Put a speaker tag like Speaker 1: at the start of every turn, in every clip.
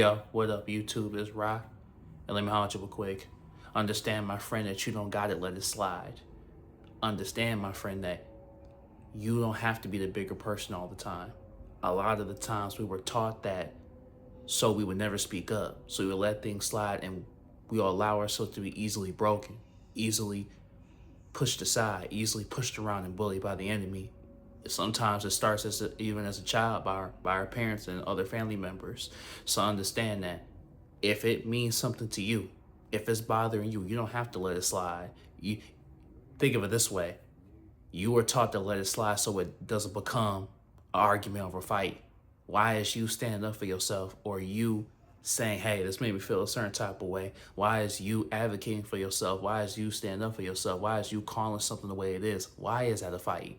Speaker 1: Yo, what up, YouTube? It's Rock. And let me holler at you real quick. Understand, my friend, that you don't gotta let it slide. Understand, my friend, that you don't have to be the bigger person all the time. A lot of the times we were taught that so we would never speak up. So we would let things slide and we will allow ourselves to be easily broken, easily pushed aside, easily pushed around and bullied by the enemy. Sometimes it starts even as a child by our parents and other family members. So understand that if it means something to you, if it's bothering you, you don't have to let it slide. You think of it this way: you were taught to let it slide so it doesn't become an argument over a fight. Why is you standing up for yourself, or you saying, hey, this made me feel a certain type of way? Why is you advocating for yourself? Why is you standing up for yourself? Why is you calling something the way it is? Why is that a fight?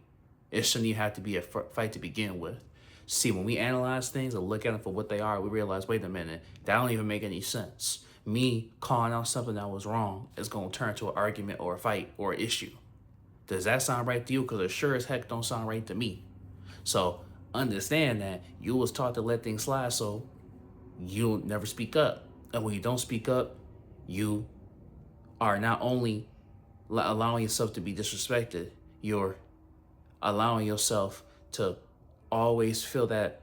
Speaker 1: It shouldn't even have to be a fight to begin with. See, when we analyze things and look at them for what they are, we realize, wait a minute, that don't even make any sense. Me calling out something that was wrong is going to turn to an argument or a fight or an issue. Does that sound right to you? Because it sure as heck don't sound right to me. So understand that you was taught to let things slide so you'll never speak up. And when you don't speak up, you are not only allowing yourself to be disrespected, you're allowing yourself to always feel that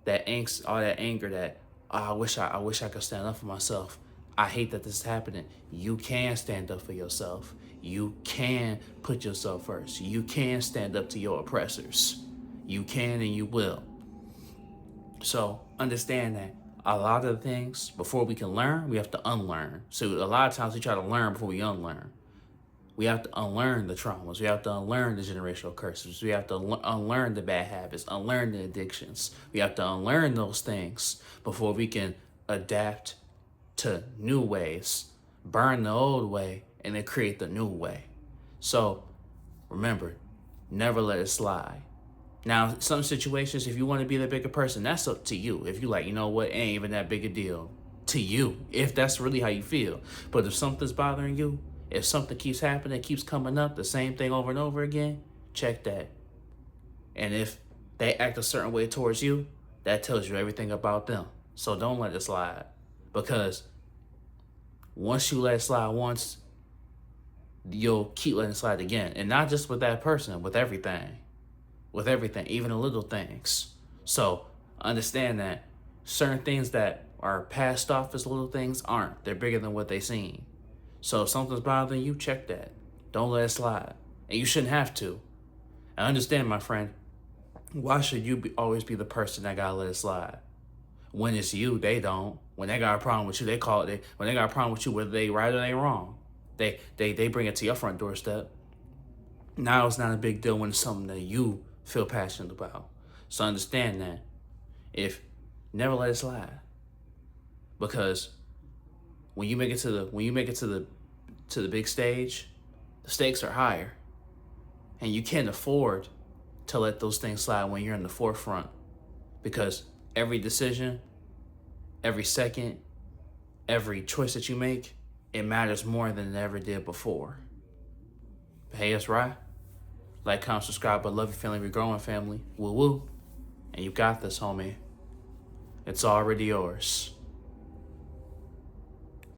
Speaker 1: angst, all that anger, that I wish I could stand up for myself. I hate that this is happening. You can stand up for yourself. You can put yourself first. You can stand up to your oppressors. You can and you will. So understand that a lot of the things, before we can learn, we have to unlearn. So a lot of times we try to learn before we unlearn. We have to unlearn the traumas. We have to unlearn the generational curses. We have to unlearn the bad habits, unlearn the addictions. We have to unlearn those things before we can adapt to new ways, burn the old way, and then create the new way. So remember, never let it slide. Now, some situations, if you want to be the bigger person, that's up to you. If you like, you know what, it ain't even that big a deal to you, if that's really how you feel. But if something's bothering you, if something keeps happening, keeps coming up, the same thing over and over again, check that. And if they act a certain way towards you, that tells you everything about them. So don't let it slide. Because once you let it slide once, you'll keep letting it slide again. And not just with that person, with everything. With everything, even the little things. So understand that certain things that are passed off as little things aren't. They're bigger than what they seem. So if something's bothering you, check that. Don't let it slide. And you shouldn't have to. And understand, my friend, why should you always be the person that gotta let it slide? When it's you, they don't. When they got a problem with you, they call it. When they got a problem with you, whether they right or they wrong, they bring it to your front doorstep. Now it's not a big deal when it's something that you feel passionate about. So understand that. Never let it slide. Because when you make it to the big stage, the stakes are higher. And you can't afford to let those things slide when you're in the forefront. Because every decision, every second, every choice that you make, it matters more than it ever did before. Hey, that's right. Like, comment, subscribe. I love your family. We're growing, family. Woo woo. And you got this, homie. It's already yours.